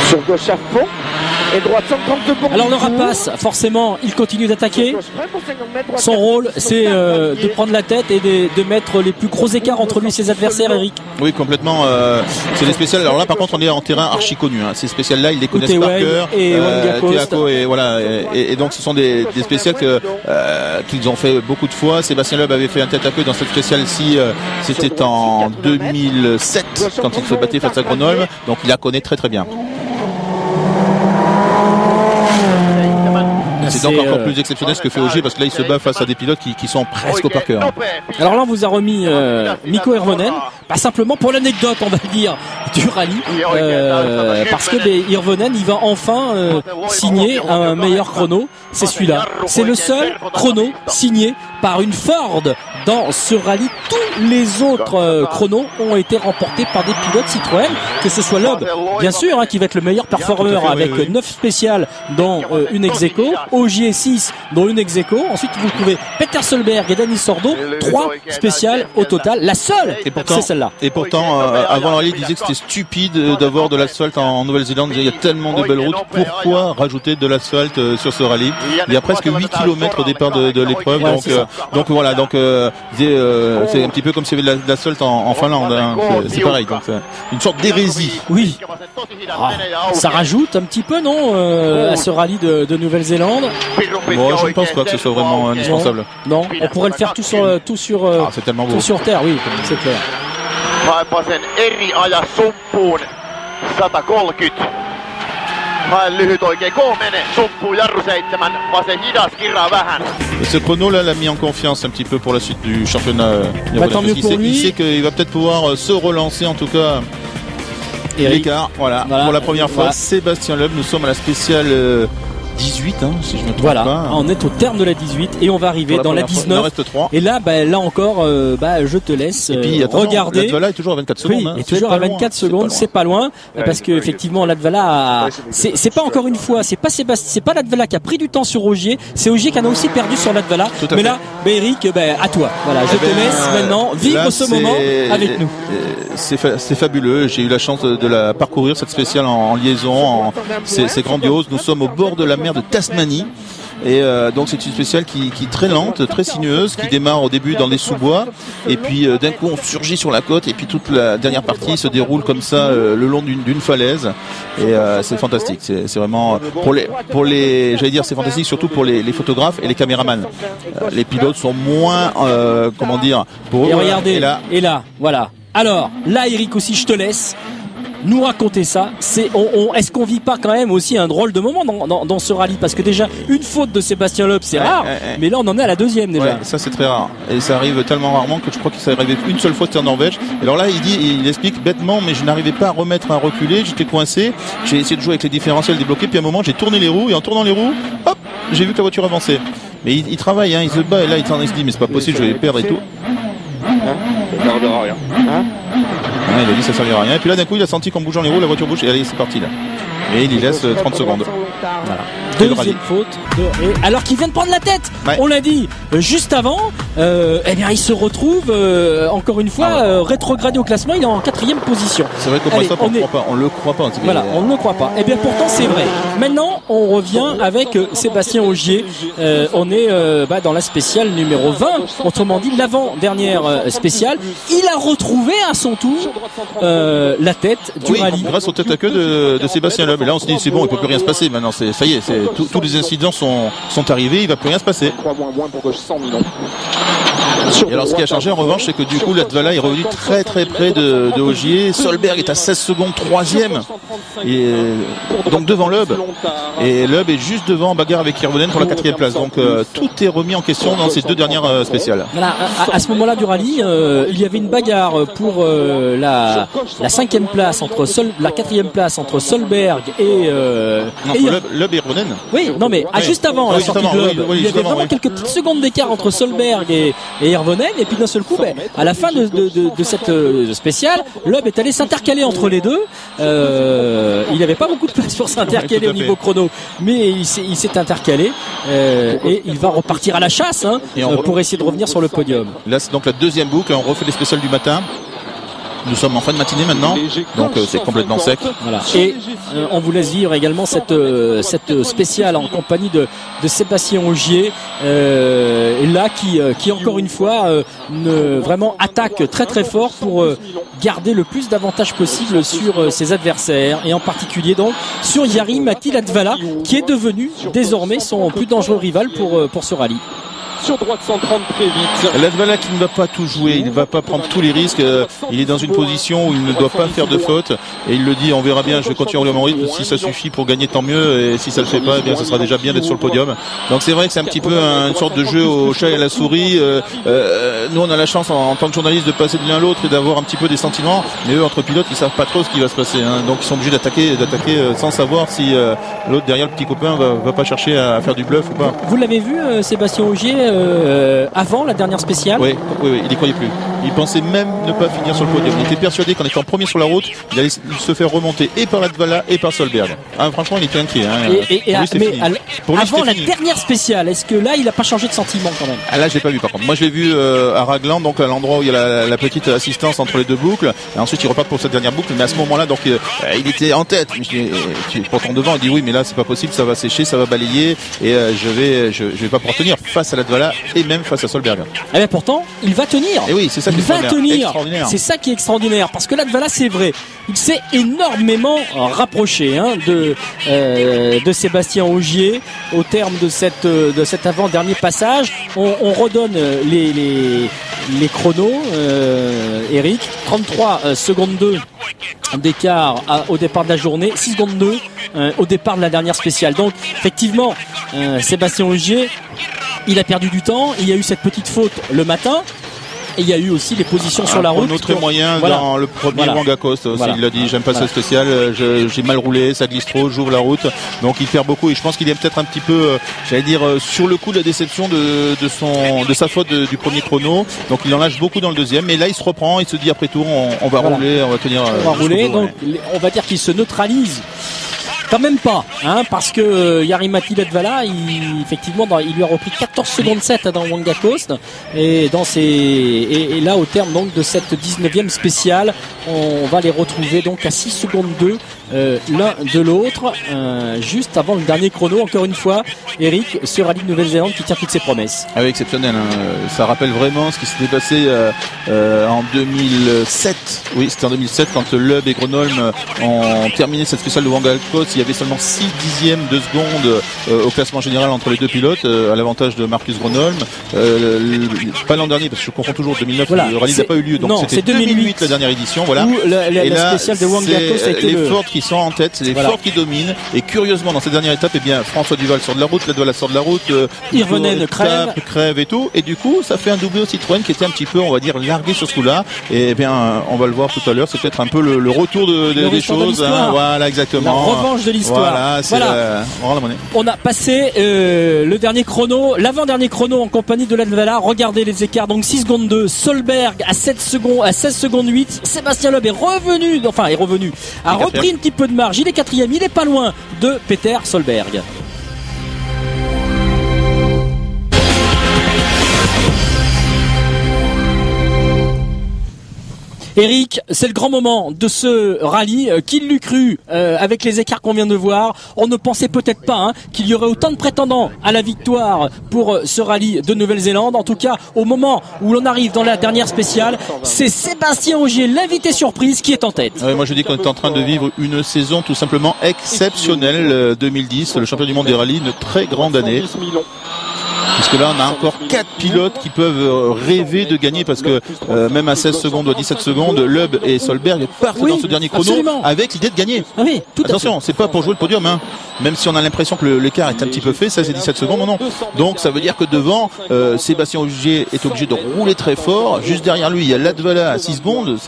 Sur gauche à fond. Et droite 130 bon. Alors le rapace, forcément, il continue d'attaquer. Son rôle, c'est de prendre la tête et de mettre les plus gros écarts entre lui et ses adversaires, Eric. Oui, complètement. C'est des spéciales. Alors là, par contre, on est en terrain archi connu. Ces spéciales-là, ils les connaissent par cœur. Et Wangacoste. Et voilà. Et donc, ce sont des spéciales qu'ils ont fait beaucoup de fois. Sébastien Loeb avait fait un tête à queue dans cette spéciale-ci. C'était en 2007 quand il se battait face à Grenoble. Donc, il la connaît très très bien. C'est donc encore plus exceptionnel ce que fait Ogier parce que là il se bat face à des pilotes qui sont presque au par cœur. Alors là on vous a remis Mikko Hirvonen, pas simplement pour l'anecdote on va dire du rallye, parce que Hirvonen il va enfin signer un meilleur chrono, c'est celui-là. C'est le seul chrono signé par une Ford dans ce rallye. Tous les autres chronos ont été remportés par des pilotes Citroën, que ce soit Loeb bien sûr qui va être le meilleur performeur avec 9 spéciales dont une ex-aequo, Ogier 6 dont une ex-aequo. Ensuite vous trouvez Peter Solberg et Denis Sordo, 3 spéciales au total. La seule, c'est celle-là. Et pourtant avant le rallye il disait que c'était stupide d'avoir de l'asphalte en Nouvelle-Zélande. Il y a tellement de belles routes, pourquoi rajouter de l'asphalte sur ce rallye? Il y a presque 8 km au départ de l'épreuve, donc voilà, c'est un petit peu comme s'il y avait de l'asphalte en Finlande, c'est pareil, donc une sorte d'hérésie. Oui, ça rajoute un petit peu, non, à ce rallye de Nouvelle-Zélande. Bon, je ne pense pas que ce soit vraiment indispensable. Non, on pourrait le faire tout c'est tellement beau. Tout sur terre, oui, c'est clair. Et ce chrono là l'a mis en confiance un petit peu pour la suite du championnat. Il sait qu'il va peut-être pouvoir se relancer en tout cas. L'écart, voilà. Pour la première fois, Sébastien Loeb, nous sommes à la spéciale 18, si je me trompe pas. On est au terme de la 18 et on va arriver dans la 19. Il en reste 3. Et là, là encore, je te laisse regarder. Latvala est toujours à 24 secondes. Oui, et toujours à 24 secondes, c'est pas loin, parce que effectivement, Latvala c'est pas encore une fois, c'est pas Latvala qui a pris du temps sur Ogier, c'est Ogier qui en a aussi perdu sur Latvala. Mais là, Eric, à toi. Voilà, je te laisse maintenant vivre ce moment avec nous. C'est fabuleux. J'ai eu la chance de la parcourir cette spéciale en liaison. C'est grandiose. Nous sommes au bord de la mer de Tasmanie. Et donc c'est une spéciale qui est très lente, très sinueuse, qui démarre au début dans des sous-bois, et puis d'un coup on surgit sur la côte, et puis toute la dernière partie se déroule comme ça le long d'une falaise, et c'est fantastique. C'est vraiment pour les j'allais dire c'est fantastique surtout pour les photographes et les caméramans. Les pilotes sont moins comment dire pour eux. Et regardez et là voilà. Alors là Eric aussi je te laisse nous raconter ça. Est-ce qu'on vit pas quand même aussi un drôle de moment dans ce rallye, parce que déjà une faute de Sébastien Loeb c'est rare, mais là on en est à la deuxième déjà. Ouais, ça c'est très rare et ça arrive tellement rarement que je crois que ça arrivait une seule fois, c'était en Norvège. Et alors là il explique bêtement, mais je n'arrivais pas à reculer, j'étais coincé, j'ai essayé de jouer avec les différentiels débloqués, puis à un moment j'ai tourné les roues, et en tournant les roues, hop, j'ai vu que la voiture avançait. Mais il travaille, il se bat, et là il se dit mais c'est pas possible, je vais les perdre et tout. Ça servira à rien. Il a dit ça servira à rien. Et puis là d'un coup il a senti qu'en bougeant les roues la voiture bouge, et allez c'est parti là. Et il y laisse 30 secondes. Voilà. Deuxième faute. Alors qu'il vient de prendre la tête. Ouais. On l'a dit juste avant. Eh bien, il se retrouve encore une fois rétrogradé au classement. Il est en 4e position. C'est vrai qu'on on le croit pas. Voilà, on ne le croit pas. Eh bien, pourtant, c'est vrai. Maintenant, on revient avec Sébastien Ogier. On est dans la spéciale numéro 20. Autrement dit, l'avant-dernière spéciale. Il a retrouvé à son tour la tête du rallye. Grâce aux têtes à queue de Sébastien Loeb. Et là, on se dit c'est bon, il peut plus rien se passer. Maintenant, ça y est, tous les incidents sont arrivés, il va plus rien se passer. Et alors ce qui a changé en revanche, c'est que du coup Latvala est revenu très très près de Ogier. Solberg est à 16 secondes 3e, et donc devant Loeb, et Loeb est juste devant en bagarre avec Hirvonen pour la 4e place. Donc tout est remis en question dans ces deux dernières spéciales. Voilà, à ce moment-là du rallye, il y avait une bagarre pour la 5e place entre la 4e place entre Solberg et Loeb et Hirvonen. Oui, non mais juste avant la sortie de Loeb, il y avait vraiment quelques petites secondes d'écart entre Solberg et Hirvonen, et puis d'un seul coup, à la fin de cette spéciale, Loeb est allé s'intercaler entre les deux. Il n'y avait pas beaucoup de place pour s'intercaler au niveau chrono, mais il s'est intercalé, et il va repartir à la chasse pour essayer de revenir sur le podium. Là, c'est donc la deuxième boucle. On refait les spéciales du matin. Nous sommes en fin de matinée maintenant, donc c'est complètement sec. Voilà. Et on vous laisse vivre également cette spéciale en compagnie de Sébastien Ogier, là qui encore une fois vraiment attaque très très fort pour garder le plus d'avantages possible sur ses adversaires, et en particulier donc sur Jari-Matti Latvala, qui est devenu désormais son plus dangereux rival pour ce rallye. Sur droite 130 très vite. Latvala qui ne va pas tout jouer, il ne va pas prendre tous les risques, il est dans une position où il ne doit pas faire de faute, et il le dit, on verra bien, je vais continuer à rouler à mon rythme, si ça suffit pour gagner tant mieux, et si ça le fait pas, eh bien ça sera déjà bien d'être sur le podium. Donc c'est vrai que c'est un petit peu une sorte de jeu au chat et à la souris. Nous on a la chance en tant que journaliste de passer de l'un à l'autre et d'avoir un petit peu des sentiments, mais eux entre pilotes ils savent pas trop ce qui va se passer, donc ils sont obligés d'attaquer sans savoir si l'autre derrière, le petit copain, va pas chercher à faire du bluff ou pas. Vous l'avez vu Sébastien Ogier avant la dernière spéciale? Oui, il n'y croyait plus. Il pensait même ne pas finir sur le podium. Il était persuadé qu'en étant premier sur la route, il allait se faire remonter et par Latvala et par Solberg. Franchement, il était inquiet. Avant la dernière spéciale, est-ce que là, il n'a pas changé de sentiment quand même? Là, je l'ai pas vu par contre. Moi, je l'ai vu à Raglan, donc à l'endroit où il y a la petite assistance entre les deux boucles. Et ensuite, il repart pour cette dernière boucle. Mais à ce moment-là, donc, il était en tête. Pourtant devant, il dit oui, mais là, c'est pas possible, ça va sécher, ça va balayer, et je vais pas pouvoir tenir face à Latvala et même face à Solberg. Eh bien pourtant, il va tenir. Et oui, c'est ça qui va tenir. C'est ça qui est extraordinaire, parce que Latvala, c'est vrai, il s'est énormément rapproché de Sébastien Ogier au terme de cet avant-dernier passage. On redonne les chronos, Eric. 33 secondes 2 d'écart au départ de la journée, 6 secondes 2 au départ de la dernière spéciale. Donc effectivement, Sébastien Ogier, il a perdu du temps. Il y a eu cette petite faute le matin, et il y a eu aussi les positions sur la route. Un autre moyen dans le premier Wanga Coast aussi, il l'a dit, j'aime pas ça spécial, j'ai mal roulé, ça glisse trop, j'ouvre la route. Donc il perd beaucoup, et je pense qu'il est peut-être un petit peu, j'allais dire, sur le coup de la déception de sa faute du premier chrono. Donc il en lâche beaucoup dans le deuxième, mais là il se reprend, il se dit après tour on va rouler, on va tenir. On va rouler, donc on va dire qu'il se neutralise. Quand même pas, parce que Jari-Matti Latvala, effectivement, il lui a repris 14 secondes 7 dans Wanga Coast, et là au terme donc de cette 19e spéciale, on va les retrouver donc à 6 secondes 2 l'un de l'autre, juste avant le dernier chrono. Encore une fois, Eric, ce rallye de Nouvelle-Zélande qui tient toutes ses promesses. Ah oui, exceptionnel. Ça rappelle vraiment ce qui s'était passé en 2007. Oui, c'était en 2007 quand Loeb et Gronholm ont terminé cette spéciale de Wangakos. Il y avait seulement 6 dixièmes de seconde au classement général entre les deux pilotes, à l'avantage de Marcus Gronholm. Pas l'an dernier, parce que je confonds toujours 2009, voilà, le rallye n'a pas eu lieu. Donc c'était 2008 la dernière édition. Voilà. Où la spéciale de Wangakos a été les Ford qui sont en tête, c'est les Ford qui dominent. Et curieusement, dans cette dernière étape, eh bien, François Duval sort de la route, Ledvala sort de la route, Irvonen crève et tout. Et du coup, ça fait un doublé au Citroën qui était un petit peu, on va dire, largué sur ce coup-là. Et eh bien, on va le voir tout à l'heure. C'est peut-être un peu le retour des choses. Voilà, exactement. La revanche de l'histoire. Voilà, on rend la monnaie. On a passé le dernier chrono, l'avant-dernier chrono en compagnie de Ledvala. Regardez les écarts. Donc 6 secondes 2. Solberg à 7 secondes, à 16 secondes 8. Sébastien Loeb a repris un petit peu de marge. Il est quatrième. Il est pas loin de Peter Solberg. Eric, c'est le grand moment de ce rallye. Qui l'eût cru avec les écarts qu'on vient de voir. On ne pensait peut-être pas qu'il y aurait autant de prétendants à la victoire pour ce rallye de Nouvelle-Zélande. En tout cas, au moment où l'on arrive dans la dernière spéciale, c'est Sébastien Ogier, l'invité surprise, qui est en tête. Ouais, moi je dis qu'on est en train de vivre une saison tout simplement exceptionnelle. 2010, le champion du monde des rallyes, une très grande année. Puisque là on a encore 4 pilotes qui peuvent rêver de gagner, parce que même à 16 secondes ou 17 secondes, Loeb et Solberg partent dans ce dernier chrono avec l'idée de gagner. Ah oui, tout attention, c'est pas pour jouer le podium, même si on a l'impression que l'écart est un petit peu fait, 16 et 17 secondes, non. Donc ça veut dire que devant, Sébastien Ogier est obligé de rouler très fort. Juste derrière lui, il y a Ledvala à 6 secondes.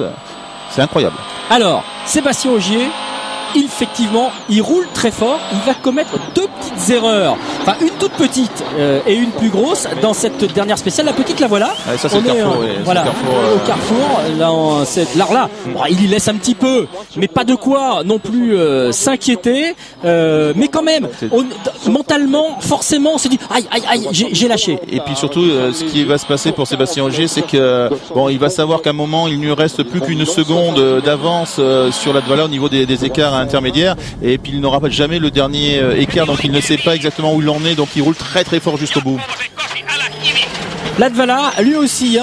C'est incroyable. Alors, Sébastien Ogier, effectivement, il roule très fort. Il va commettre 2 petites erreurs, enfin une toute petite et une plus grosse dans cette dernière spéciale. La petite, la voilà. Ouais, ça c'est le carrefour. Voilà, au carrefour. Là, il y laisse un petit peu, mais pas de quoi non plus s'inquiéter. Mais quand même, mentalement, forcément, on s'est dit aïe, j'ai lâché. Et puis surtout, ce qui va se passer pour Sébastien Ogier, c'est que il va savoir qu'à un moment, il ne lui reste plus qu'une seconde d'avance sur Ledvala au niveau des écarts intermédiaires, et puis il n'aura jamais le dernier écart, donc il ne sait pas exactement où il en est, donc il roule très très fort jusqu'au bout. Ledvala, lui aussi,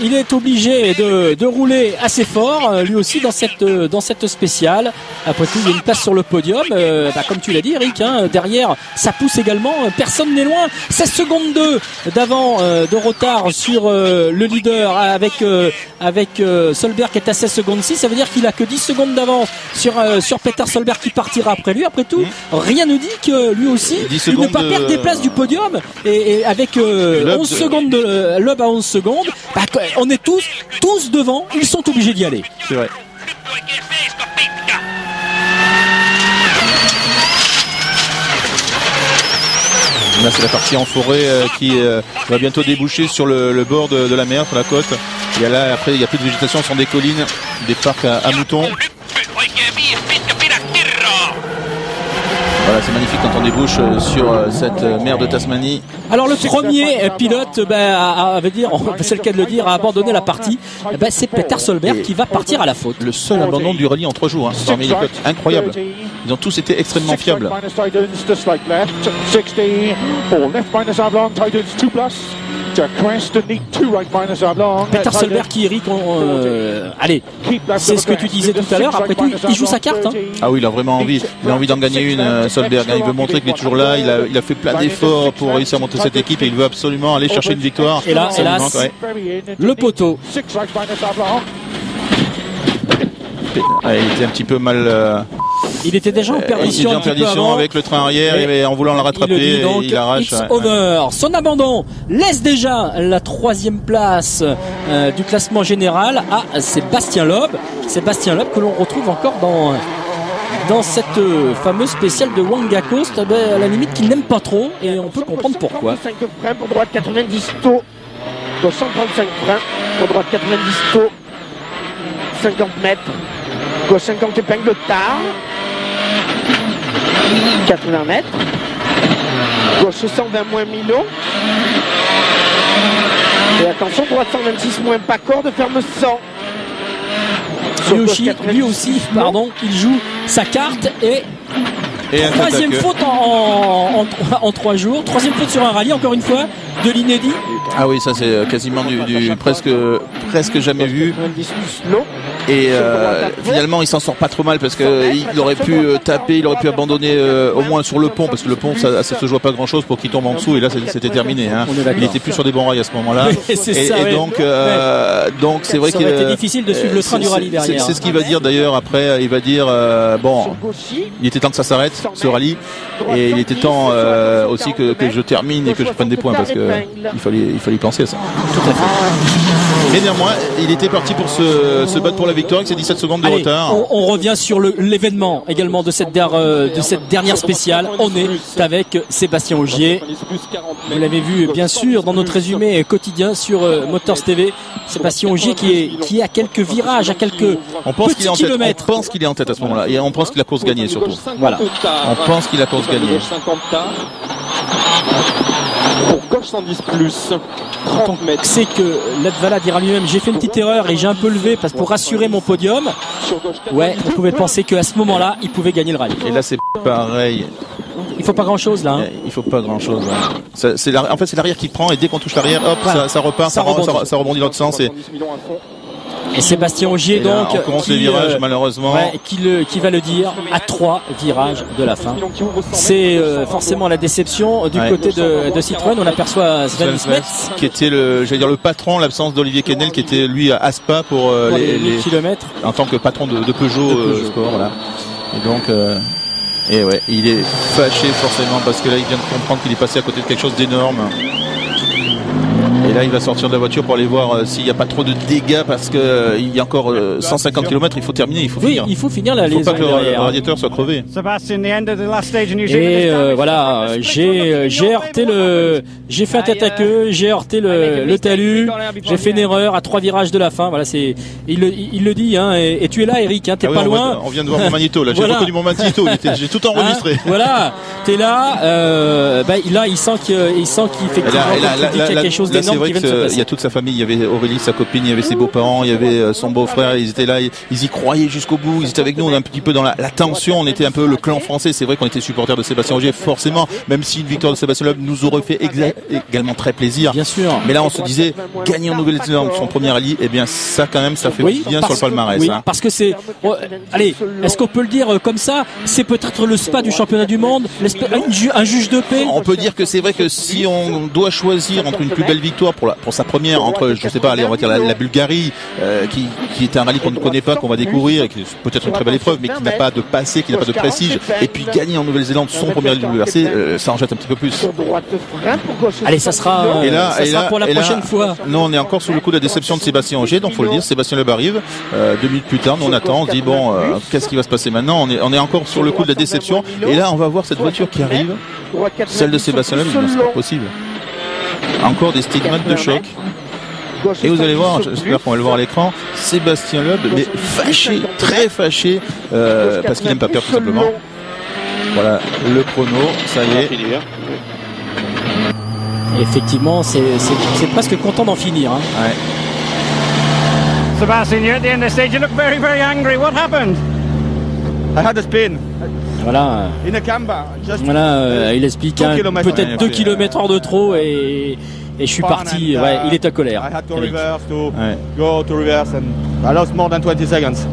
il est obligé de rouler assez fort, lui aussi dans cette spéciale. Après tout, il y a une place sur le podium, comme tu l'as dit, Eric. Derrière, ça pousse également. Personne n'est loin. 16 secondes 2 d'avant de retard sur le leader avec Solberg qui est à 16 secondes 6. Ça veut dire qu'il a que 10 secondes d'avance sur Peter Solberg qui partira après lui. Après tout, rien ne dit que lui aussi, il ne pas perdre des places du podium. Et avec 11 secondes de Loeb à 11 secondes, on est tous devant, ils sont obligés d'y aller. C'est vrai. Là c'est la partie en forêt qui va bientôt déboucher sur le bord de la mer, sur la côte. Après il n'y a plus de végétation, ce sont des collines, des parcs à moutons. Voilà, c'est magnifique quand on débouche sur cette mer de Tasmanie. Alors le premier pilote, c'est le cas de le dire, a abandonné la partie. C'est Peter Solberg qui va partir à la faute. Le seul abandon du rallye en 3 jours, parmi les pilotes. Incroyable. Ils ont tous été extrêmement fiables. Peter Solberg qui, Eric, c'est ce que tu disais tout à l'heure. Après tout, il joue sa carte. Ah oui, il a vraiment envie. Il a envie d'en gagner une, Solberg. Il veut montrer qu'il est toujours là. Il a fait plein d'efforts pour réussir à monter cette équipe et il veut absolument aller chercher une victoire. Et là, hélas, le poteau. Il était un petit peu mal. Il était déjà en perdition, avec le train arrière et en voulant le rattraper, il arrache. It's over. Son abandon laisse déjà la 3e place du classement général à Sébastien Loeb. Sébastien Loeb que l'on retrouve encore dans cette fameuse spéciale de Wangakos, à la limite qu'il n'aime pas trop, et on peut comprendre pourquoi. 135 freins pour droite, 90 taux, 135 freins pour droite, 90 taux, 50 mètres, gauche 50 épingles tard, 80 mètres, gauche 120 moins Milo, et attention, droite 126 moins pas corde, ferme 100. Lui aussi, il joue sa carte et un troisième attaque. faute en 3 jours, troisième faute sur un rallye, encore une fois, de l'inédit. Ah oui, ça c'est quasiment du presque jamais vu. 90 plus long. Et finalement il s'en sort pas trop mal parce que il aurait pu taper, il aurait pu abandonner au moins sur le pont, parce que le pont ça se joue pas grand chose pour qu'il tombe en dessous, et là c'était terminé, hein. On est Il était plus sur des bons rails à ce moment-là. C'est ça, ouais. Donc c'est vrai Ça qu'il aurait été difficile de suivre le train du rallye derrière. C'est ce qu'il va dire d'ailleurs après. Il va dire bon, Sur Gauchy. il était temps que ça s'arrête ce rallye, et il était temps aussi que je termine et que je prenne des points, parce que il fallait y penser à ça. Mais néanmoins, il était parti pour se battre pour la victoire avec ses 17 secondes de Allez, retard. on revient sur l'événement également de cette dernière spéciale. On est avec Sébastien Ogier. Vous l'avez vu bien sûr dans notre résumé quotidien sur Motors TV. Sébastien Ogier qui est à quelques virages, à quelques On pense qu'il petits est en tête. kilomètres. On pense qu'il est en tête à ce moment-là, et on pense qu'il a course gagnée surtout. Voilà. On pense qu'il a course gagnée. Pour gauche 110 plus, 30 mètres. C'est que Latvala dira lui-même, j'ai fait une petite erreur et j'ai un peu levé pour rassurer mon podium. Sur gauche 4 Ouais, on pouvait penser qu'à ce moment-là, il pouvait gagner le rallye. Et là c'est pareil. Il faut pas grand-chose là. Hein. Il faut pas grand chose. En fait, c'est l'arrière qui prend, et dès qu'on touche l'arrière, hop, Voilà. ça repart, Ça ça rebondit dans l'autre sens. Et Sébastien Ogier Et là, donc on commence les virages, malheureusement. ouais, qui va le dire à 3 virages de la fin. C'est forcément la déception du Ouais. côté de Citroën. On aperçoit Sven Smets qui était le patron, l'absence d'Olivier Kennel, qui était lui à Aspa pour pour les kilomètres. en tant que patron de Peugeot, Sport, voilà. Et donc et ouais, il est fâché forcément, parce que là il vient de comprendre qu'il est passé à côté de quelque chose d'énorme. Et là il va sortir de la voiture pour aller voir s'il n'y a pas trop de dégâts, parce que il y a encore 150 km, il faut terminer, il faut Oui, finir. il faut finir la Il faut liaison pas que le derrière. radiateur soit crevé. Sebastian, the end of the last stage in New Zealand. Et voilà, j'ai heurté j'ai fait un tête à queue, j'ai heurté le talus, j'ai fait une erreur à 3 virages de la fin. Voilà, il le dit, hein. Et tu es là, Eric, hein, t'es Ah oui, pas loin. on vient de voir mon magnéto là, j'ai Voilà. reconnu mon magnéto, j'ai tout enregistré. Hein, voilà, t'es là. Là, il sent qu'effectivement, qu'il y a quelque chose là, c'est d'énorme vrai qui vient de se qu'il passer. y a toute sa famille. Il y avait Aurélie, sa copine, il y avait ses beaux-parents, il y avait son beau-frère. Ils étaient là, ils y croyaient jusqu'au bout. Ils étaient avec nous. On est un petit peu dans la tension. On était un peu le clan français. C'est vrai qu'on était supporters de Sébastien Ogier, forcément. Même si une victoire de Sébastien Loeb nous aurait fait également très plaisir. Bien sûr. Mais là, on se disait, gagner en Nouvelle-Zélande son premier rallye, eh bien ça quand même, ça fait bien sur le palmarès. Oui, hein. parce que c'est. Allez, est-ce qu'on peut le dire comme ça? C'est peut-être le Spa du championnat du monde, un juge de paix. On peut dire que c'est vrai que si on doit choisir entre une plus belle victoire pour sa première, entre, je sais pas, allez, on va dire la Bulgarie, qui est un rallye qu'on ne connaît pas, qu'on va découvrir, et qui est peut-être une très belle épreuve, mais qui n'a pas de passé, qui n'a pas de prestige, et puis gagner en Nouvelle-Zélande son premier rallye WRC, ça en jette un petit peu plus. Allez, ça sera pour la prochaine fois. Nous, on est encore sous le coup de la déception de Sébastien Ogier, donc faut le dire, Sébastien Loeb arrive, 2 minutes plus tard, nous on attend, on se dit bon, qu'est-ce qui va se passer maintenant? On est encore sur le coup de la déception, et là on va voir cette voiture qui arrive, celle de Sébastien Loeb, c'est pas possible. Encore des stigmates de choc. Et vous allez voir, j'espère qu'on va le voir à l'écran, Sébastien Loeb, mais fâché, très fâché, parce qu'il n'aime pas perdre tout simplement. Voilà, le chrono, ça y est. Et effectivement, c'est presque content d'en finir. Hein. Ouais. Sebastian, you're at the end of the stage. You look very, very angry. What happened? I had a spin Voilà, in a camber. Just il explique hein, 2 kilomètres. peut-être 2 km/h de trop et je suis parti. Ouais, il est à colère. I had to Eric. reverse to Ouais. go to reverse, and I lost more than 20 seconds.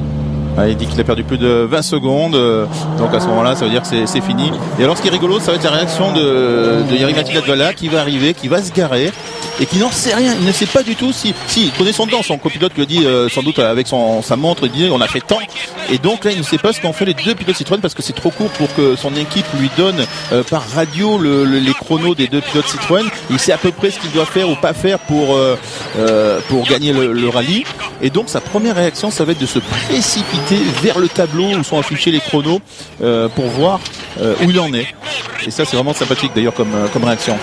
Ouais, il dit qu'il a perdu plus de 20 secondes, donc à ce moment-là, ça veut dire que c'est fini. Et alors, ce qui est rigolo, ça va être la réaction de Jari-Matti Latvala, qui va arriver, qui va se garer, et qui n'en sait rien. Il ne sait pas du tout si il connaît son temps. Son copilote lui a dit, sans doute avec sa montre, il dit, on a fait tant. Et donc là, il ne sait pas ce qu'ont fait les deux pilotes Citroën, parce que c'est trop court pour que son équipe lui donne par radio les chronos des deux pilotes Citroën. Il sait à peu près ce qu'il doit faire ou pas faire pour gagner le rallye. Et donc, sa première réaction, ça va être de se précipiter vers le tableau où sont affichés les chronos pour voir où il en est. Et ça, c'est vraiment sympathique d'ailleurs comme réaction.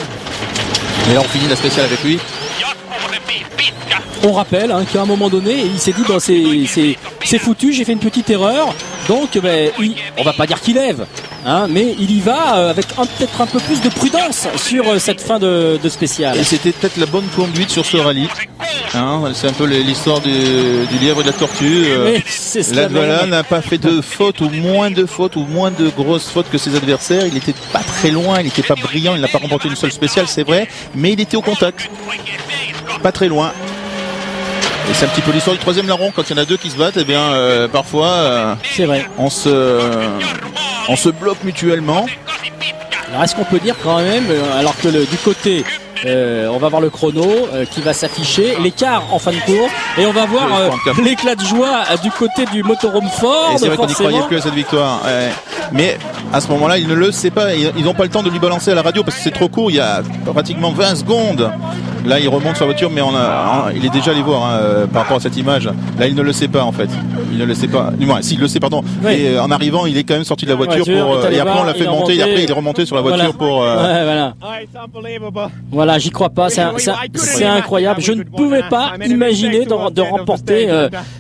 Et là, on finit la spéciale avec lui. On rappelle hein, qu'à un moment donné, il s'est dit c'est foutu, j'ai fait une petite erreur. Donc, on va pas dire qu'il lève. hein, mais il y va avec peut-être un peu plus de prudence sur cette fin de spécial. Et c'était peut-être la bonne conduite sur ce rallye. Hein, c'est un peu l'histoire du lièvre et de la tortue. Latvala n'a pas fait de fautes ou moins de grosses fautes que ses adversaires. Il était pas très loin, il n'était pas brillant, il n'a pas remporté une seule spéciale, c'est vrai, mais il était au contact. Pas très loin. Et c'est un petit peu l'histoire du troisième larron. Quand il y en a deux qui se battent, eh bien parfois c'est vrai. On se bloque mutuellement. Alors est-ce qu'on peut dire quand même, alors que du côté on va voir le chrono qui va s'afficher, l'écart en fin de course, et on va voir l'éclat de joie du côté du motorhome Ford. Et c'est vrai qu'on n'y croyait plus à cette victoire. Mais à ce moment-là, il ne le sait pas. Ils n'ont pas le temps de lui balancer à la radio parce que c'est trop court. Il y a pratiquement 20 secondes. Là, il remonte sa voiture, mais il est déjà allé voir par rapport à cette image. Là, il ne le sait pas en fait. Il ne le sait pas. Du moins, s'il le sait, pardon. Oui. Et en arrivant, il est quand même sorti de la voiture et après on l'a fait monter. Et après, il est remonté sur la voiture pour. Voilà. Voilà, j'y crois pas. C'est incroyable. Je ne pouvais pas imaginer de remporter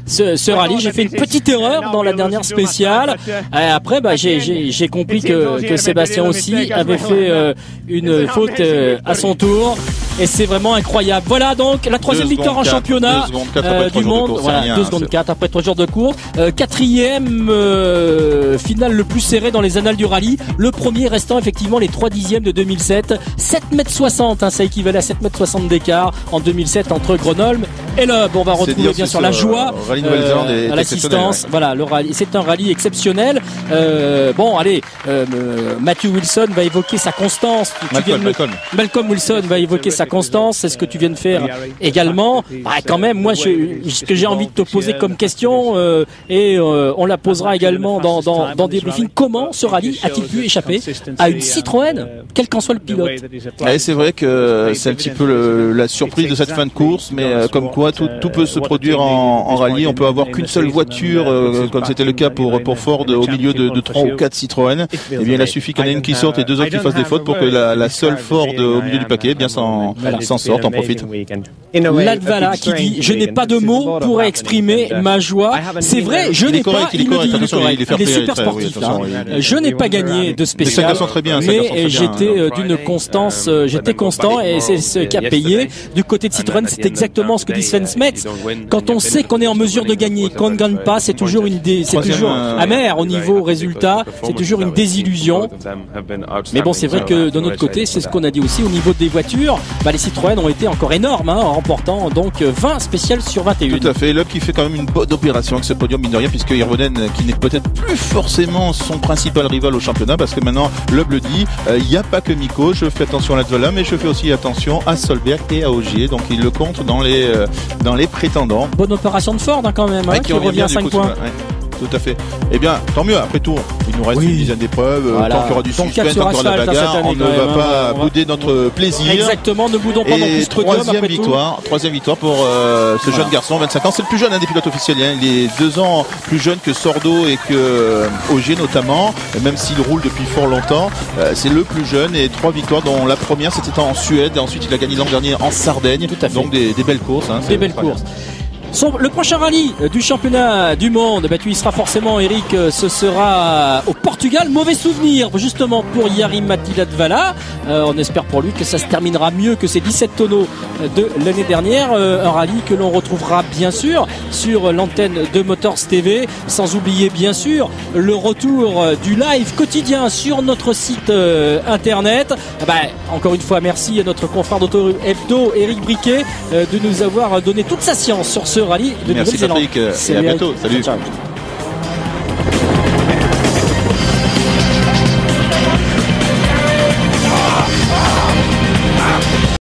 ce rallye. J'ai fait une petite erreur dans la dernière spéciale. Et après, j'ai compris que Sébastien aussi avait fait une faute à son tour. Et c'est vraiment incroyable. Voilà donc la troisième victoire en championnat du monde. Voilà, 2 secondes 4 après 3 jours de course. Quatrième finale le plus serré dans les annales du rallye. Le premier restant effectivement les 3 dixièmes de 2007. 7,60 m, ça équivalait à 7,60 m d'écart en 2007 entre Grenoble et Loeb. On va retrouver bien sûr la joie à l'assistance. Voilà, le rallye, c'est un rallye exceptionnel. Bon, allez, Matthew Wilson va évoquer sa constance. Malcolm Wilson va évoquer sa constance, c'est ce que tu viens de faire également. Quand même, moi, ce que j'ai envie de te poser comme question, et on la posera également dans des briefings, comment ce rallye a-t-il pu échapper à une Citroën, quel qu'en soit le pilote? C'est vrai que c'est un petit peu la surprise de cette fin de course, mais comme quoi tout peut se produire en rallye. On peut avoir qu'une seule voiture, comme c'était le cas pour Ford au milieu de 3 ou 4 Citroën. Eh bien, il a suffi qu'il y en ait une qui sorte et 2 autres qui fassent des fautes pour que la seule Ford au milieu du paquet s'en sorte, en profite. Latvala qui dit: je n'ai pas de mots pour exprimer ma joie. C'est vrai, je n'ai pas. Il est super sportif. Je n'ai pas gagné de spécial, mais j'étais d'une constance. J'étais constant et c'est ce qui a payé. Du côté de Citroën, c'est exactement ce que dit Sven Smets. Quand on sait qu'on est en mesure de gagner, qu'on ne gagne pas, c'est toujours amer au niveau résultat. C'est toujours une désillusion. Mais bon, c'est vrai que de notre côté, c'est ce qu'on a dit aussi au niveau des voitures. Les Citroën ont été encore énormes en remportant donc 20 spéciales sur 21. Tout à fait. Loeb qui fait quand même une bonne opération avec ce podium, mine de rien, puisque Hirvonen, qui n'est peut-être plus forcément son principal rival au championnat, parce que maintenant Loeb le dit, il n'y a pas que Mikko, je fais attention à Latvala, mais je fais aussi attention à Solberg et à Ogier, donc il le compte dans les prétendants. Bonne opération de Ford quand même, qui revient à 5 points. Tout à fait. Eh bien, tant mieux. Après tout, il nous reste une dizaine d'épreuves. Tant qu'il y aura du suspense, tant qu'il y aura de la bagarre, on ne va pas bouder notre plaisir. Exactement, ne boudons pas non plus ce podium. Troisième victoire pour ce jeune garçon, 25 ans. C'est le plus jeune des pilotes officiels. Il est 2 ans plus jeune que Sordo et que Ogier notamment. Et même s'il roule depuis fort longtemps, c'est le plus jeune. Et 3 victoires, dont la première c'était en Suède. Et ensuite, il a gagné l'an dernier en Sardaigne. Tout à fait. Donc des belles courses. Des belles courses. Le prochain rallye du championnat du monde, tu y seras forcément, Eric, ce sera au Portugal. Mauvais souvenir justement pour Jari-Matti Latvala. On espère pour lui que ça se terminera mieux que ces 17 tonneaux de l'année dernière. Un rallye que l'on retrouvera bien sûr sur l'antenne de Motors TV, sans oublier bien sûr le retour du live quotidien sur notre site internet. Encore une fois, merci à notre confrère d'Auto Hebdo, Eric Briquet, de nous avoir donné toute sa science sur ce rallye de Nouvelle-Zélande. Merci Patrick, et à bientôt. Salut. Ciao.